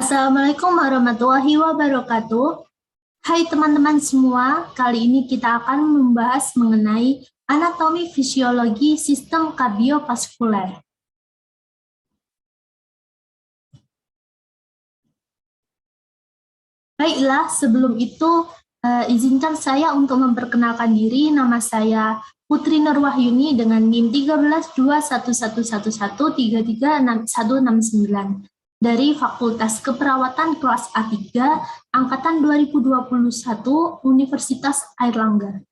Assalamualaikum warahmatullahi wabarakatuh. Hai teman-teman semua, kali ini kita akan membahas mengenai anatomi fisiologi sistem kardiovaskuler. Baiklah, sebelum itu izinkan saya untuk memperkenalkan diri. Nama saya Putri Nurwahyuni dengan NIM 132111336169 dari Fakultas Keperawatan kelas A3 angkatan 2021 Universitas Airlangga.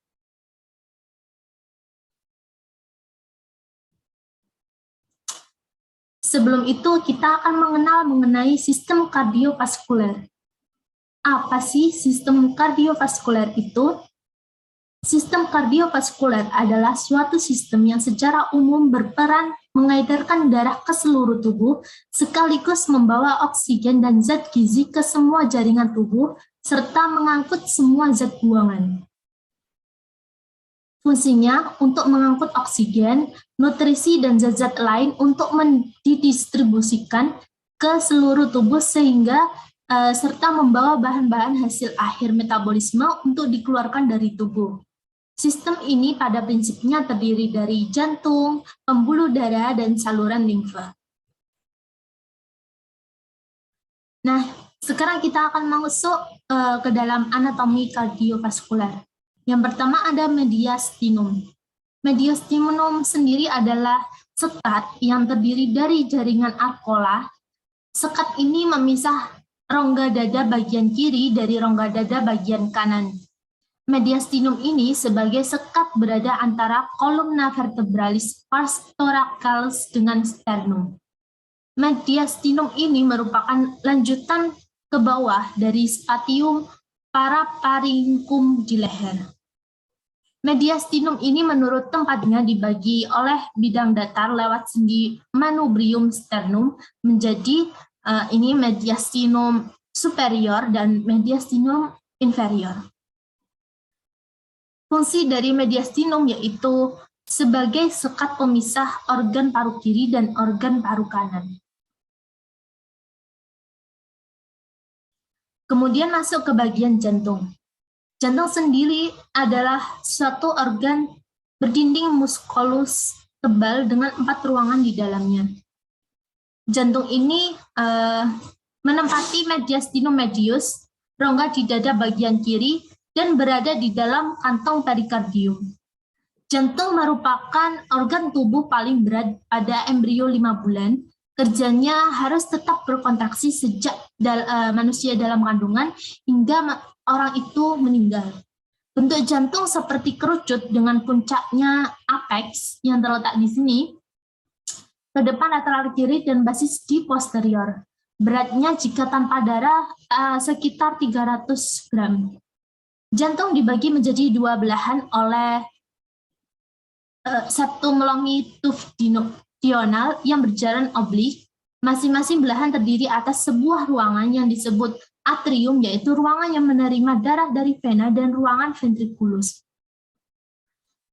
Sebelum itu kita akan mengenal mengenai sistem kardiovaskuler. Apa sih sistem kardiovaskuler itu? Sistem kardiovaskuler adalah suatu sistem yang secara umum berperan mengedarkan darah ke seluruh tubuh, sekaligus membawa oksigen dan zat gizi ke semua jaringan tubuh, serta mengangkut semua zat buangan. Fungsinya untuk mengangkut oksigen, nutrisi, dan zat-zat lain untuk didistribusikan ke seluruh tubuh sehingga serta membawa bahan-bahan hasil akhir metabolisme untuk dikeluarkan dari tubuh. Sistem ini pada prinsipnya terdiri dari jantung, pembuluh darah, dan saluran limfa. Nah, sekarang kita akan masuk ke dalam anatomi kardiovaskuler. Yang pertama ada mediastinum. Mediastinum sendiri adalah sekat yang terdiri dari jaringan arkola. Sekat ini memisah rongga dada bagian kiri dari rongga dada bagian kanan. Mediastinum ini sebagai sekat berada antara kolumna vertebralis pars thoracalis dengan sternum. Mediastinum ini merupakan lanjutan ke bawah dari spatium parapharyngeum di leher. Mediastinum ini menurut tempatnya dibagi oleh bidang datar lewat sendi manubrium sternum menjadi ini mediastinum superior dan mediastinum inferior. Fungsi dari mediastinum yaitu sebagai sekat pemisah organ paru kiri dan organ paru kanan. Kemudian masuk ke bagian jantung. Jantung sendiri adalah suatu organ berdinding muskulus tebal dengan 4 ruangan di dalamnya. Jantung ini menempati mediastinum medius, rongga di dada bagian kiri, dan berada di dalam kantong perikardium. Jantung merupakan organ tubuh paling berat pada embrio 5 bulan. Kerjanya harus tetap berkontraksi sejak manusia dalam kandungan hingga orang itu meninggal. Bentuk jantung seperti kerucut dengan puncaknya apex yang terletak di sini, ke depan lateral kiri dan basis di posterior. Beratnya jika tanpa darah sekitar 300 gram. Jantung dibagi menjadi 2 belahan oleh septum longitudinal yang berjalan oblik. Masing-masing belahan terdiri atas sebuah ruangan yang disebut atrium, yaitu ruangan yang menerima darah dari vena, dan ruangan ventriculus.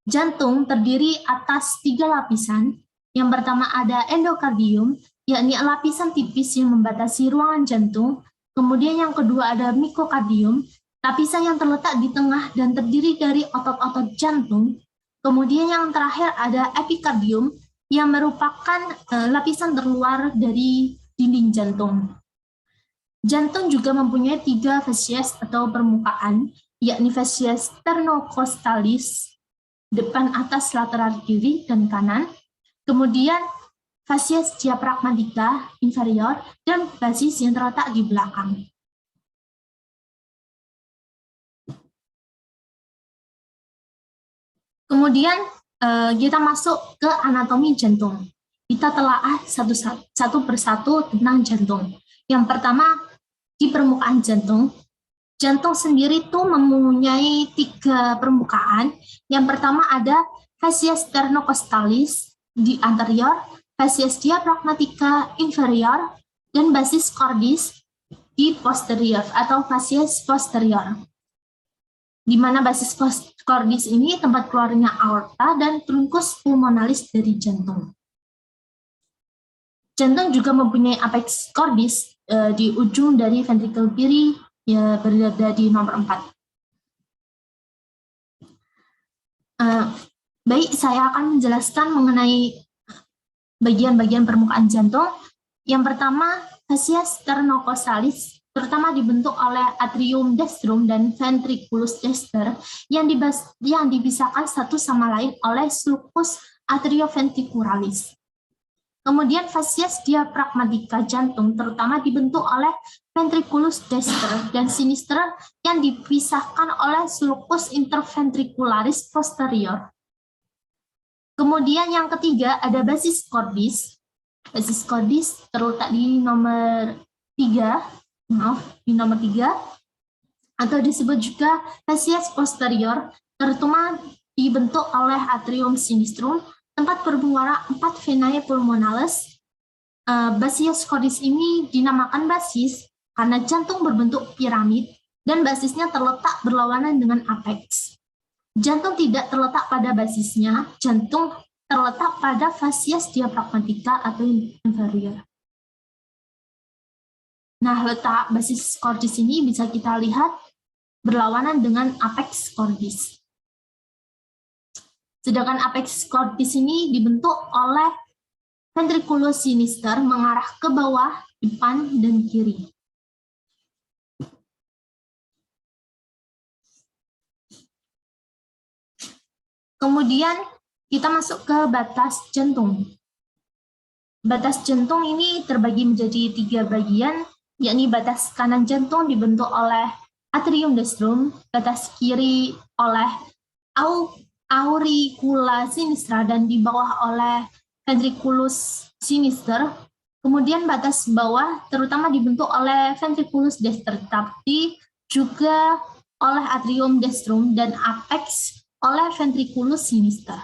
Jantung terdiri atas 3 lapisan. Yang pertama ada endokardium, yakni lapisan tipis yang membatasi ruangan jantung. Kemudian yang kedua ada mikokardium, lapisan yang terletak di tengah dan terdiri dari otot-otot jantung. Kemudian yang terakhir ada epikardium yang merupakan lapisan terluar dari dinding jantung. Jantung juga mempunyai 3 fasies atau permukaan, yakni fasies sternocostalis, depan atas lateral kiri dan kanan, kemudian fasies diaphragmatica inferior, dan basis yang terletak di belakang. Kemudian kita masuk ke anatomi jantung. Kita telaah satu persatu tentang jantung. Yang pertama, di permukaan jantung. Jantung sendiri itu mempunyai 3 permukaan. Yang pertama ada fasies sternocostalis di anterior, fasies diaphragmatica inferior, dan basis cordis di posterior atau fasies posterior. Di mana basis cordis ini tempat keluarnya aorta dan truncus pulmonalis dari jantung. Jantung juga mempunyai apex cordis di ujung dari ventrikel kiri ya berada di nomor 4. Baik, saya akan menjelaskan mengenai bagian-bagian permukaan jantung. Yang pertama, fascia sternocostalis terutama dibentuk oleh atrium dextrum dan ventriculus dexter yang dipisahkan satu sama lain oleh sulcus atrioventricularis. Kemudian fasies diafragmatika jantung terutama dibentuk oleh ventriculus dexter dan sinister yang dipisahkan oleh sulcus interventricularis posterior. Kemudian yang ketiga ada basis cordis. Basis cordis terletak di nomor 3, atau disebut juga fasies posterior, terutama dibentuk oleh atrium sinistrum, tempat bermuara 4 venae pulmonalis. Basis cordis ini dinamakan basis karena jantung berbentuk piramid dan basisnya terletak berlawanan dengan apex. Jantung tidak terletak pada basisnya, jantung terletak pada fasies diafragmatika atau inferior. Nah, letak basis cordis ini bisa kita lihat berlawanan dengan apex cordis. Sedangkan apex cordis ini dibentuk oleh ventriculus sinister mengarah ke bawah, depan, dan kiri. Kemudian kita masuk ke batas jantung. Batas jantung ini terbagi menjadi 3 bagian, yakni batas kanan jantung dibentuk oleh atrium dextrum, batas kiri oleh auricula sinistra dan di bawah oleh ventriculus sinister. Kemudian batas bawah terutama dibentuk oleh ventriculus dexter, tapi juga oleh atrium dextrum dan apex oleh ventriculus sinister.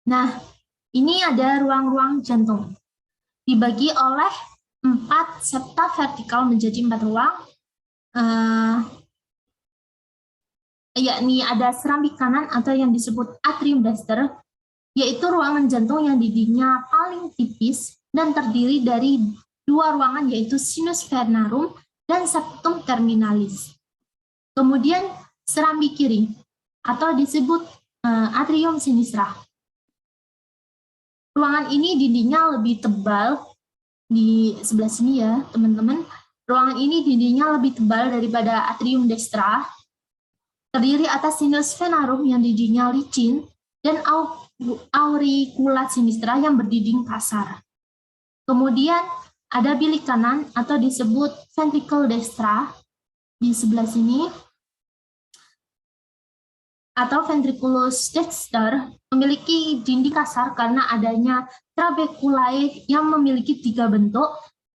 Nah, ini ada ruang-ruang jantung. Dibagi oleh 4 septa vertikal menjadi 4 ruang, yakni ada serambi kanan atau yang disebut atrium dexter, yaitu ruangan jantung yang dindingnya paling tipis dan terdiri dari 2 ruangan yaitu sinus venarum dan septum terminalis. Kemudian serambi kiri atau disebut atrium sinistra. Ruangan ini dindingnya lebih tebal di sebelah sini ya, teman-teman. Ruangan ini dindingnya lebih tebal daripada atrium dextra. Terdiri atas sinus venarum yang dindingnya licin dan auricula sinistra yang berdinding kasar. Kemudian ada bilik kanan atau disebut ventricle dextra di sebelah sini, atau ventriculus dexter memiliki dinding kasar karena adanya trabeculae yang memiliki 3 bentuk,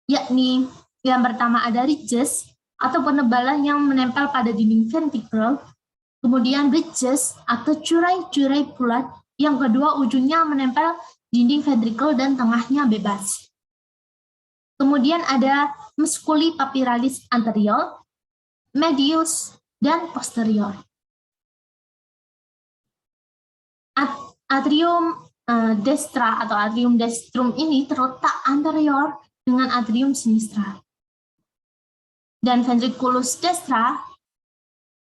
yakni yang pertama ada ridges atau penebalan yang menempel pada dinding ventricle, kemudian ridges atau curai-curai bulat, yang kedua ujungnya menempel dinding ventricle dan tengahnya bebas. Kemudian ada musculi papiralis anterior, medius, dan posterior. Atrium dextra atau atrium dextrum ini terletak anterior dengan atrium sinistra. Dan ventriculus dextra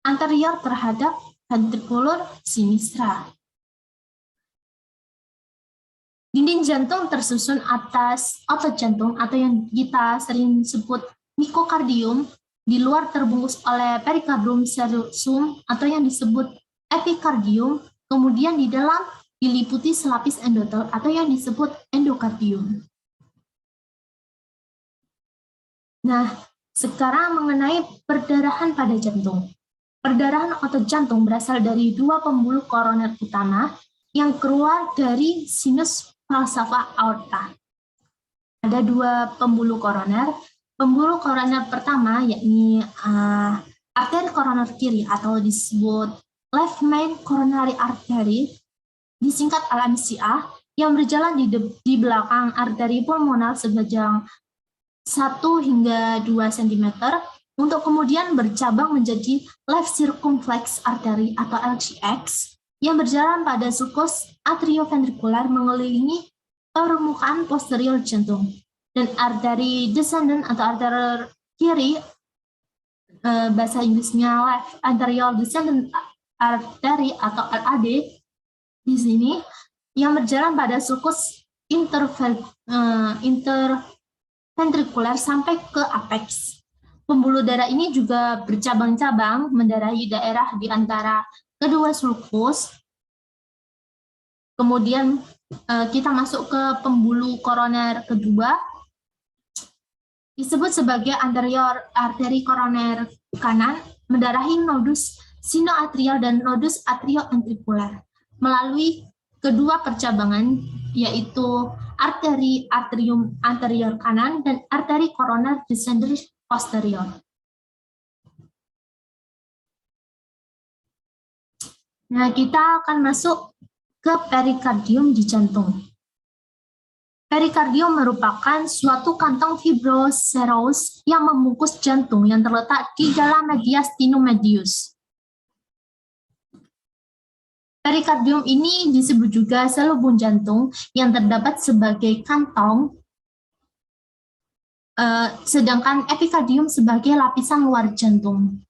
anterior terhadap ventriculus sinistra. Dinding jantung tersusun atas otot jantung atau yang kita sering sebut myokardium, di luar terbungkus oleh perikardium serosum atau yang disebut epikardium, kemudian di dalam diliputi selapis endotel atau yang disebut endokardium. Nah, sekarang mengenai perdarahan pada jantung. Perdarahan otot jantung berasal dari 2 pembuluh koroner utama yang keluar dari sinus falsafah aorta. Ada 2 pembuluh koroner. Pembuluh koroner pertama yakni arteri koroner kiri atau disebut left main coronary artery, disingkat LMCA, yang berjalan di belakang arteri pulmonal sepanjang 1 hingga 2 cm untuk kemudian bercabang menjadi left circumflex artery atau LCX yang berjalan pada sulcus atrioventrikular mengelilingi permukaan posterior jantung, dan arteri descendant atau arteri kiri, bahasa Inggrisnya left anterior descendant artery atau LAD di sini, yang berjalan pada sulcus interventrikular sampai ke apex. Pembuluh darah ini juga bercabang-cabang mendarahi daerah di antara kedua sulcus. Kemudian kita masuk ke pembuluh koroner kedua, disebut sebagai anterior arteri koroner kanan, mendarahi nodus sinoatrial dan nodus atrioventrikular melalui kedua percabangan, yaitu arteri atrium anterior kanan dan arteri koroner descendens posterior. Nah, kita akan masuk ke perikardium di jantung. Perikardium merupakan suatu kantong fibroserous yang membungkus jantung yang terletak di dalam mediastinum medius. Perikardium ini disebut juga selubung jantung yang terdapat sebagai kantong, sedangkan epikardium sebagai lapisan luar jantung.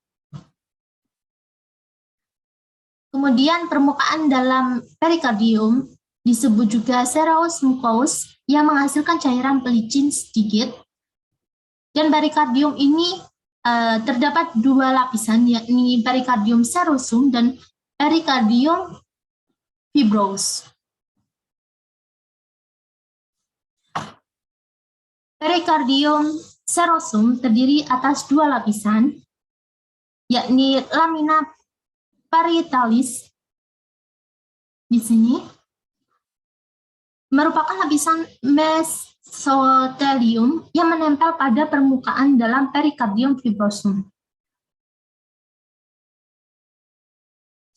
Kemudian permukaan dalam perikardium disebut juga serous mucous yang menghasilkan cairan pelicin sedikit. Dan perikardium ini terdapat dua lapisan, yakni perikardium serosum dan perikardium fibrous. Perikardium serosum terdiri atas dua lapisan, yakni lamina parietalis di sini merupakan lapisan mesotelium yang menempel pada permukaan dalam perikardium fibrosum.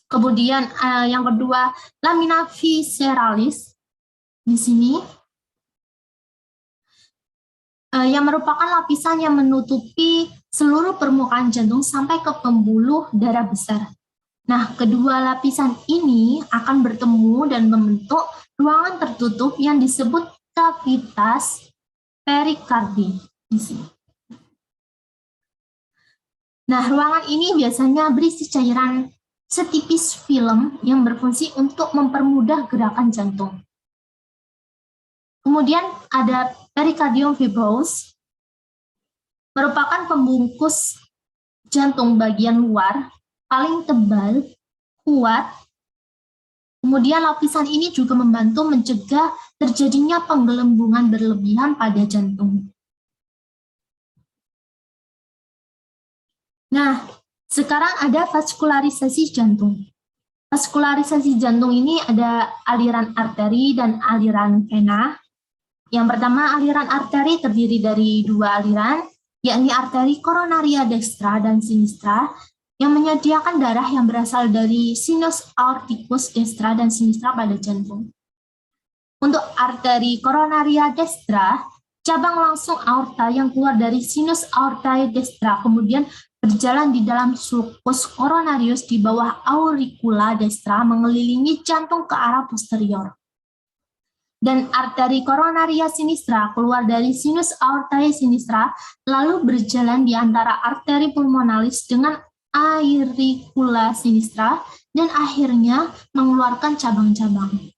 Kemudian yang kedua, lamina visceralis di sini yang merupakan lapisan yang menutupi seluruh permukaan jantung sampai ke pembuluh darah besar. Nah, kedua lapisan ini akan bertemu dan membentuk ruangan tertutup yang disebut kavitas perikardi di sini. Nah, ruangan ini biasanya berisi cairan setipis film yang berfungsi untuk mempermudah gerakan jantung. Kemudian ada perikardium fibrous, merupakan pembungkus jantung bagian luar, paling tebal, kuat. Kemudian lapisan ini juga membantu mencegah terjadinya penggelembungan berlebihan pada jantung. Nah, sekarang ada vaskularisasi jantung. Vaskularisasi jantung ini ada aliran arteri dan aliran vena. Yang pertama, aliran arteri terdiri dari dua aliran, yakni arteri koronaria dextra dan sinistra, yang menyediakan darah yang berasal dari sinus aorticus dextra dan sinistra pada jantung. Untuk arteri koronaria dextra, cabang langsung aorta yang keluar dari sinus aortae dextra, kemudian berjalan di dalam sulcus coronarius di bawah auricula dextra mengelilingi jantung ke arah posterior. Dan arteri koronaria sinistra keluar dari sinus aortae sinistra lalu berjalan di antara arteri pulmonalis dengan auricula sinistra dan akhirnya mengeluarkan cabang-cabang.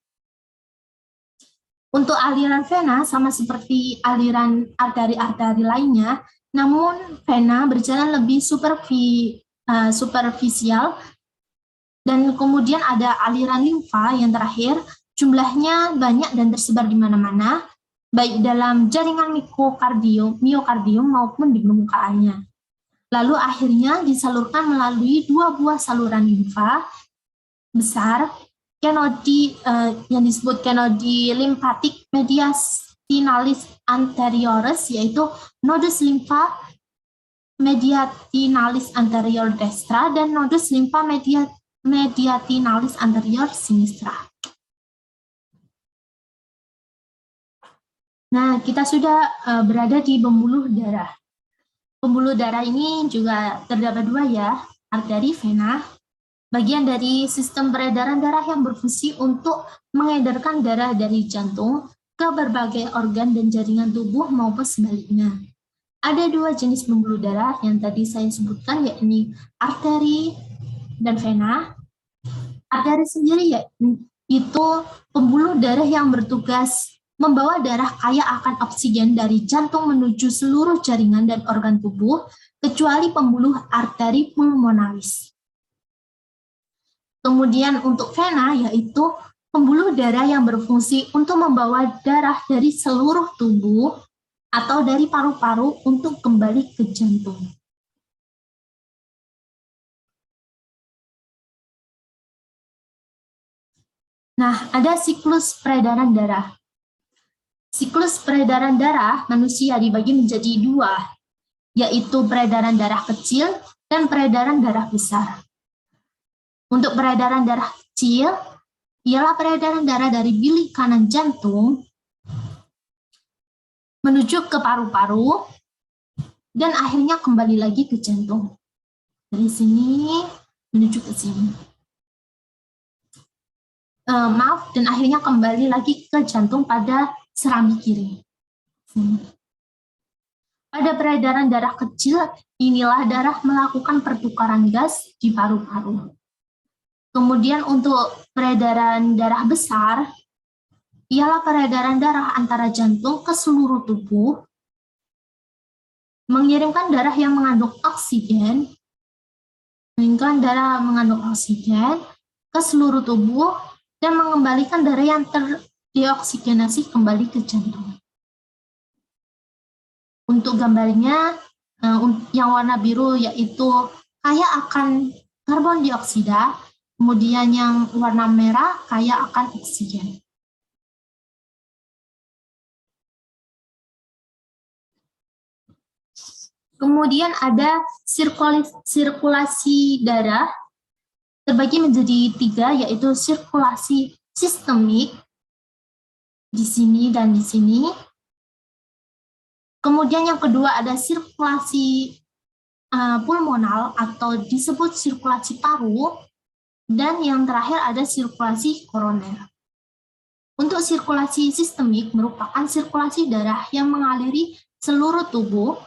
Untuk aliran vena sama seperti aliran arteri-arteri lainnya, namun vena berjalan lebih superficial, dan kemudian ada aliran limfa yang terakhir, jumlahnya banyak dan tersebar di mana-mana, baik dalam jaringan miokardium maupun di permukaannya. Lalu akhirnya disalurkan melalui dua buah saluran limfa besar, kenodi yang disebut kenodi limpatik mediastinalis anterioris, yaitu nodus limfa mediastinalis anterior dextra dan nodus limfa mediastinalis anterior sinistra. Nah, kita sudah berada di pembuluh darah. Pembuluh darah ini juga terdapat dua ya, arteri, vena. bagian dari sistem peredaran darah yang berfungsi untuk mengedarkan darah dari jantung ke berbagai organ dan jaringan tubuh maupun sebaliknya. Ada dua jenis pembuluh darah yang tadi saya sebutkan, yakni arteri dan vena. Arteri sendiri yaitu pembuluh darah yang bertugas membawa darah kaya akan oksigen dari jantung menuju seluruh jaringan dan organ tubuh, kecuali pembuluh arteri pulmonalis. Kemudian untuk vena yaitu pembuluh darah yang berfungsi untuk membawa darah dari seluruh tubuh atau dari paru-paru untuk kembali ke jantung. Nah, ada siklus peredaran darah. Siklus peredaran darah manusia dibagi menjadi dua, yaitu peredaran darah kecil dan peredaran darah besar. Untuk peredaran darah kecil, ialah peredaran darah dari bilik kanan jantung menuju ke paru-paru dan akhirnya kembali lagi ke jantung. Dari sini menuju ke sini. Dan akhirnya kembali lagi ke jantung pada serambi kiri. Pada peredaran darah kecil, inilah darah melakukan pertukaran gas di paru-paru. Kemudian untuk peredaran darah besar, ialah peredaran darah antara jantung ke seluruh tubuh, mengirimkan darah yang mengandung oksigen, ke seluruh tubuh, dan mengembalikan darah yang terdioksigenasi kembali ke jantung. Untuk gambarnya, yang warna biru yaitu kaya akan karbon dioksida, kemudian yang warna merah kaya akan oksigen. Kemudian ada sirkulasi darah, terbagi menjadi tiga, yaitu sirkulasi sistemik, di sini dan di sini. Kemudian yang kedua ada sirkulasi pulmonal atau disebut sirkulasi paru, dan yang terakhir ada sirkulasi koroner. Untuk sirkulasi sistemik merupakan sirkulasi darah yang mengaliri seluruh tubuh.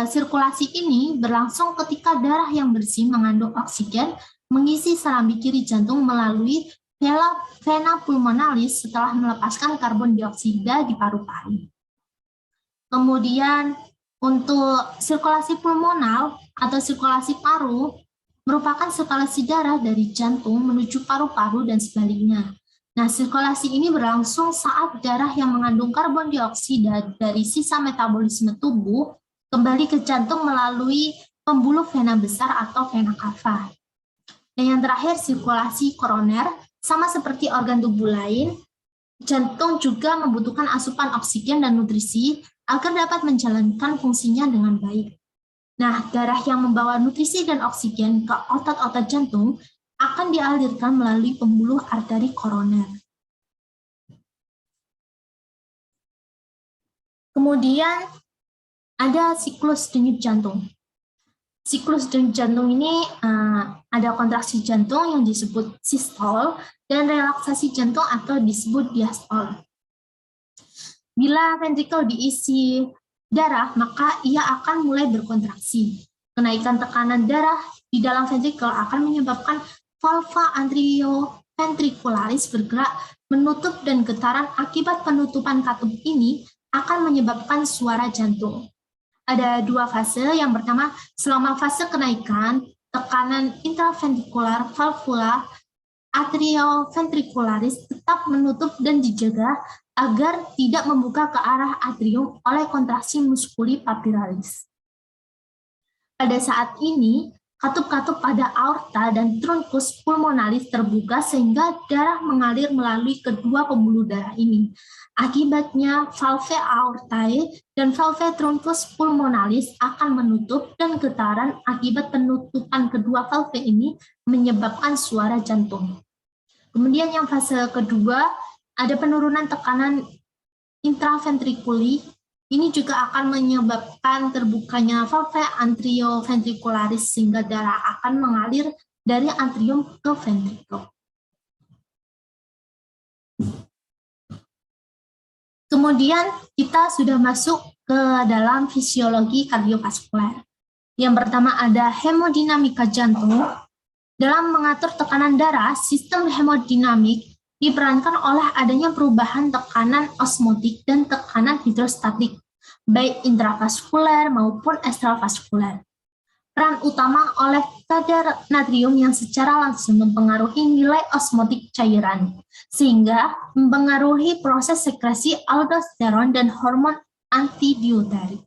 Sirkulasi ini berlangsung ketika darah yang bersih mengandung oksigen mengisi serambi kiri jantung melalui vena pulmonalis setelah melepaskan karbon dioksida di paru-paru. Kemudian untuk sirkulasi pulmonal atau sirkulasi paru merupakan sirkulasi darah dari jantung menuju paru-paru dan sebaliknya. Nah, sirkulasi ini berlangsung saat darah yang mengandung karbon dioksida dari sisa metabolisme tubuh kembali ke jantung melalui pembuluh vena besar atau vena cava. Dan yang terakhir, sirkulasi koroner, sama seperti organ tubuh lain, jantung juga membutuhkan asupan oksigen dan nutrisi agar dapat menjalankan fungsinya dengan baik. Nah, darah yang membawa nutrisi dan oksigen ke otot-otot jantung akan dialirkan melalui pembuluh arteri koroner. Kemudian ada siklus denyut jantung. Siklus denyut jantung ini ada kontraksi jantung yang disebut sistol dan relaksasi jantung atau disebut diastol. Bila ventrikel diisi darah, maka ia akan mulai berkontraksi. Kenaikan tekanan darah di dalam ventrikel akan menyebabkan valva atrioventricularis bergerak menutup dan getaran akibat penutupan katup ini akan menyebabkan suara jantung. Ada dua fase. Yang pertama, selama fase kenaikan, tekanan intraventrikular valvula atrioventricularis tetap menutup dan dijaga agar tidak membuka ke arah atrium oleh kontraksi musculi papiralis. Pada saat ini, katup-katup pada aorta dan truncus pulmonalis terbuka sehingga darah mengalir melalui kedua pembuluh darah ini. Akibatnya, valve aortae dan valve truncus pulmonalis akan menutup dan getaran akibat penutupan kedua valve ini menyebabkan suara jantung. Kemudian yang fase kedua, ada penurunan tekanan intraventriculi. Ini juga akan menyebabkan terbukanya valve atrioventricularis sehingga darah akan mengalir dari atrium ke ventrikel. Kemudian kita sudah masuk ke dalam fisiologi kardiovaskuler. Yang pertama ada hemodinamika jantung. Dalam mengatur tekanan darah, sistem hemodinamik diperankan oleh adanya perubahan tekanan osmotik dan tekanan hidrostatik, baik intravaskuler maupun ekstravaskuler. Peran utama oleh kadar natrium yang secara langsung mempengaruhi nilai osmotik cairan, sehingga mempengaruhi proses sekresi aldosteron dan hormon antidiuretik.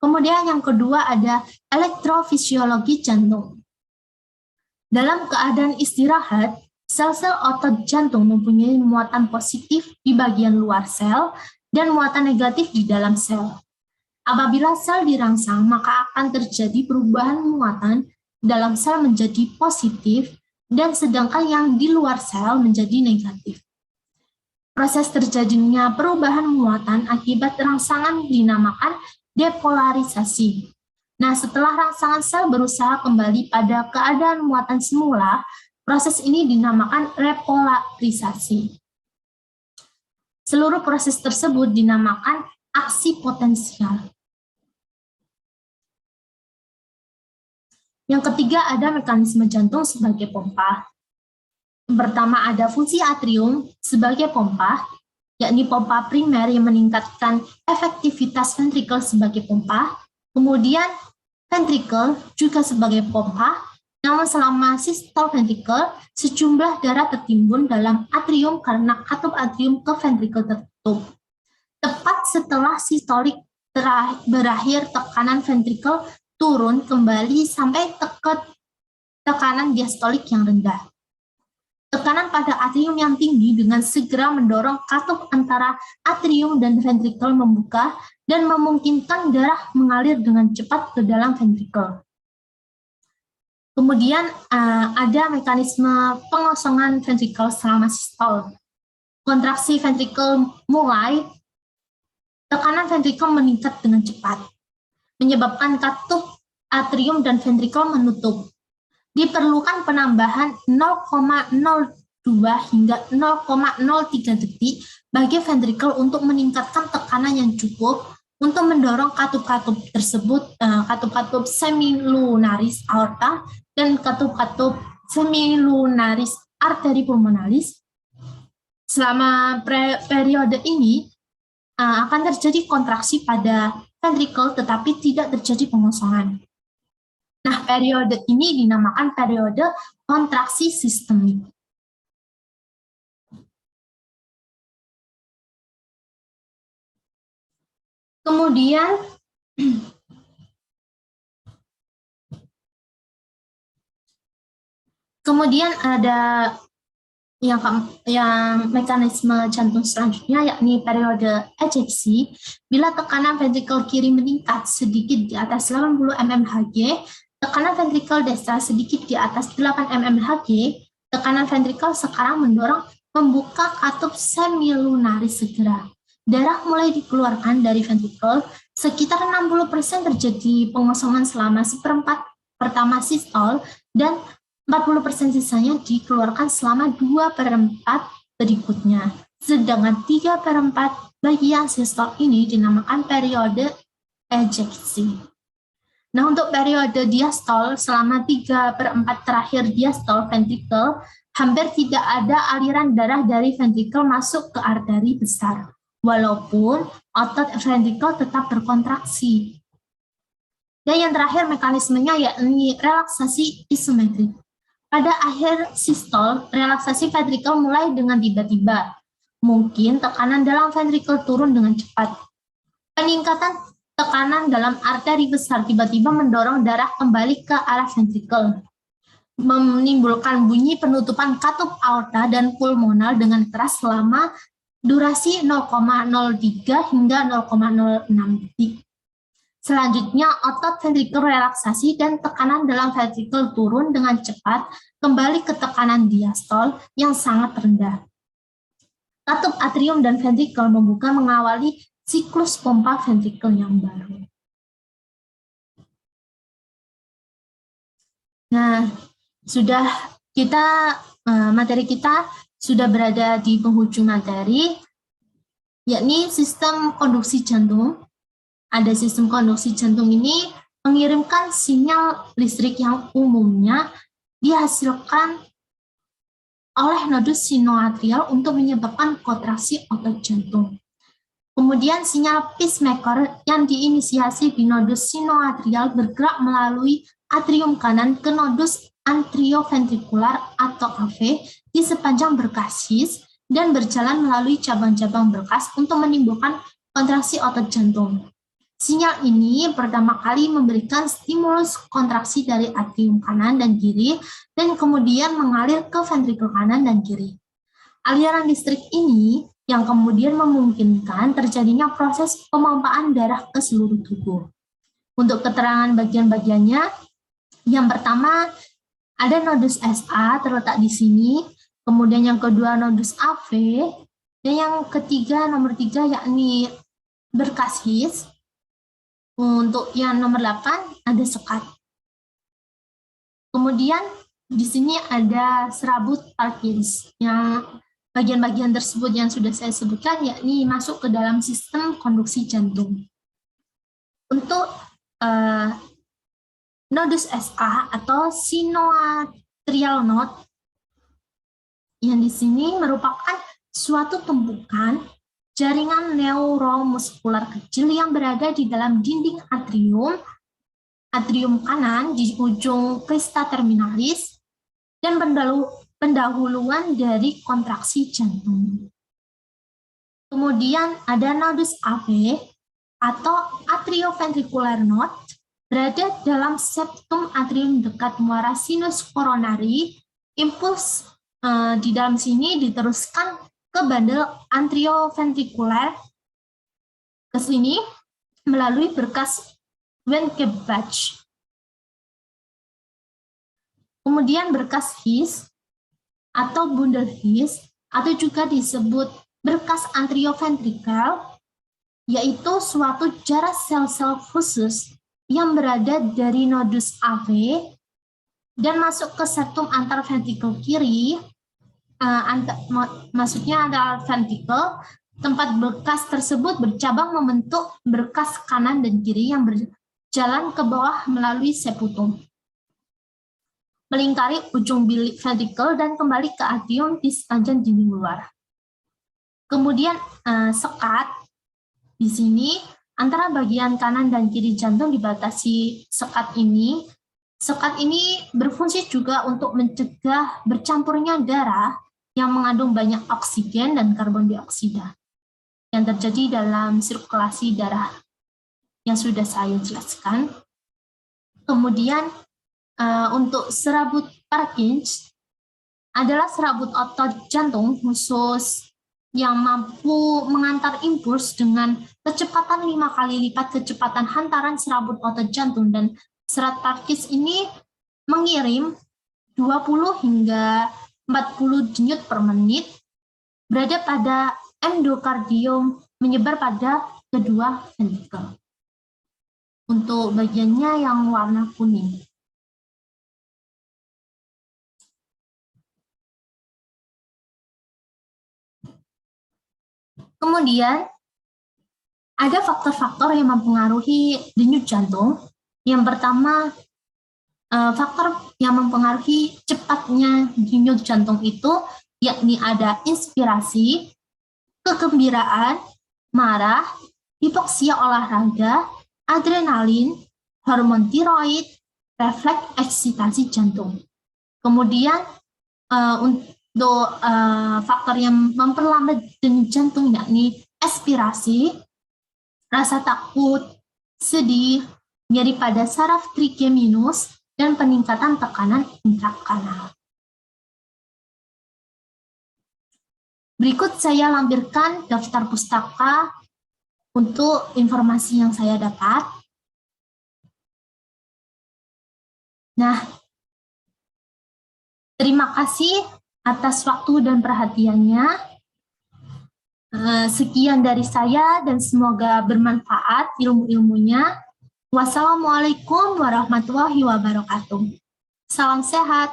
Kemudian yang kedua ada elektrofisiologi jantung. Dalam keadaan istirahat, sel-sel otot jantung mempunyai muatan positif di bagian luar sel dan muatan negatif di dalam sel. Apabila sel dirangsang, maka akan terjadi perubahan muatan dalam sel menjadi positif dan sedangkan yang di luar sel menjadi negatif. Proses terjadinya perubahan muatan akibat rangsangan dinamakan depolarisasi. Nah, setelah rangsangan sel berusaha kembali pada keadaan muatan semula, proses ini dinamakan repolarisasi. Seluruh proses tersebut dinamakan aksi potensial. Yang ketiga ada mekanisme jantung sebagai pompa. Yang pertama ada fungsi atrium sebagai pompa, yakni pompa primer yang meningkatkan efektivitas ventrikel sebagai pompa. Kemudian ventrikel juga sebagai pompa, namun selama sistol ventrikel, sejumlah darah tertimbun dalam atrium karena katup atrium ke ventrikel tertutup. Tepat setelah sistolik berakhir, tekanan ventrikel turun kembali sampai tekanan diastolik yang rendah. Tekanan pada atrium yang tinggi dengan segera mendorong katup antara atrium dan ventrikel membuka dan memungkinkan darah mengalir dengan cepat ke dalam ventrikel. Kemudian ada mekanisme pengosongan ventrikel selama sistol. Kontraksi ventrikel mulai, tekanan ventrikel meningkat dengan cepat, menyebabkan katup atrium dan ventrikel menutup. Diperlukan penambahan 0,02 hingga 0,03 detik bagi ventrikel untuk meningkatkan tekanan yang cukup untuk mendorong katup-katup tersebut, katup-katup semilunaris aorta dan katup-katup semilunaris arteri pulmonalis. Selama periode ini akan terjadi kontraksi pada ventrikel tetapi tidak terjadi pengosongan. Nah, periode ini dinamakan periode kontraksi sistemik. Kemudian ada yang mekanisme jantung selanjutnya, yakni periode ejeksi. Bila tekanan ventrikel kiri meningkat sedikit di atas 80 mmHg, tekanan ventrikel destra sedikit di atas 8 mmHg, tekanan ventrikel sekarang mendorong membuka katup semilunaris segera. Darah mulai dikeluarkan dari ventrikel, sekitar 60% terjadi pengosongan selama seperempat pertama sistol, dan 40% sisanya dikeluarkan selama 2/4 berikutnya. Sedangkan 3/4 bagian sistol ini dinamakan periode ejeksi. Nah, untuk periode diastol, selama 3/4 terakhir diastol ventrikel, hampir tidak ada aliran darah dari ventrikel masuk ke arteri besar, walaupun otot ventrikel tetap berkontraksi. Dan yang terakhir mekanismenya yakni relaksasi isometrik. Pada akhir sistol, relaksasi ventrikel mulai dengan tiba-tiba. Mungkin tekanan dalam ventrikel turun dengan cepat. Peningkatan tekanan dalam arteri besar tiba-tiba mendorong darah kembali ke arah ventrikel, menimbulkan bunyi penutupan katup aorta dan pulmonal dengan keras selama durasi 0,03 hingga 0,06 detik. Selanjutnya, otot ventrikel relaksasi dan tekanan dalam ventrikel turun dengan cepat kembali ke tekanan diastol yang sangat rendah. Katup atrium dan ventrikel membuka mengawali siklus pompa ventrikel yang baru. Nah, Sudah materi kita sudah berada di penghujung materi, yakni sistem konduksi jantung. Ada sistem konduksi jantung ini mengirimkan sinyal listrik yang umumnya dihasilkan oleh nodus sinoatrial untuk menyebabkan kontraksi otot jantung. Kemudian sinyal pacemaker yang diinisiasi di nodus sinoatrial bergerak melalui atrium kanan ke nodus atrioventrikular atau AV di sepanjang berkas his dan berjalan melalui cabang-cabang berkas untuk menimbulkan kontraksi otot jantung. Sinyal ini pertama kali memberikan stimulus kontraksi dari atrium kanan dan kiri dan kemudian mengalir ke ventrikel kanan dan kiri. Aliran listrik ini yang kemudian memungkinkan terjadinya proses pemampaan darah ke seluruh tubuh. Untuk keterangan bagian-bagiannya, yang pertama ada nodus SA terletak di sini, kemudian yang kedua nodus AV, dan yang ketiga nomor 3 yakni berkas his. Untuk yang nomor 8 ada sekat. Kemudian di sini ada serabut Parkins yang bagian-bagian tersebut yang sudah saya sebutkan yakni masuk ke dalam sistem konduksi jantung. Untuk nodus SA atau sinoatrial node yang di sini merupakan suatu tumpukan jaringan neuromuskular kecil yang berada di dalam dinding atrium kanan di ujung crista terminalis dan pendahuluan dari kontraksi jantung. Kemudian ada nodus AV atau atrioventricular node berada dalam septum atrium dekat muara sinus coronari. Impuls di dalam sini diteruskan ke bandel atrioventrikular ke sini melalui berkas Wenckebach. Kemudian berkas his atau bundel his atau juga disebut berkas antrioventrikal, yaitu suatu jarak sel-sel khusus yang berada dari nodus AV dan masuk ke septum antar ventrikel kiri, maksudnya antar ventrikel. Tempat berkas tersebut bercabang membentuk berkas kanan dan kiri yang berjalan ke bawah melalui septum, melingkari ujung bilik ventrikel dan kembali ke atrium di sepanjang dinding luar. Kemudian sekat di sini antara bagian kanan dan kiri jantung dibatasi sekat ini. Sekat ini berfungsi juga untuk mencegah bercampurnya darah yang mengandung banyak oksigen dan karbon dioksida yang terjadi dalam sirkulasi darah yang sudah saya jelaskan. Kemudian untuk serabut Parkins adalah serabut otot jantung khusus yang mampu mengantar impuls dengan kecepatan 5 kali lipat kecepatan hantaran serabut otot jantung, dan serat Parkins ini mengirim 20 hingga 40 denyut per menit, berada pada endokardium, menyebar pada kedua ventrikel. Untuk bagiannya yang warna kuning. Kemudian, ada faktor-faktor yang mempengaruhi denyut jantung. Yang pertama, faktor yang mempengaruhi cepatnya denyut jantung itu, yakni ada inspirasi, kegembiraan, marah, hipoksia olahraga, adrenalin, hormon tiroid, refleks eksitasi jantung. Kemudian untuk faktor yang memperlambat denyut jantung yakni aspirasi, rasa takut, sedih, nyeri pada saraf trigeminus, dan peningkatan tekanan intrakanal. Berikut saya lampirkan daftar pustaka untuk informasi yang saya dapat. Nah, terima kasih atas waktu dan perhatiannya. Sekian dari saya dan semoga bermanfaat ilmu-ilmunya. Wassalamualaikum warahmatullahi wabarakatuh. Salam sehat.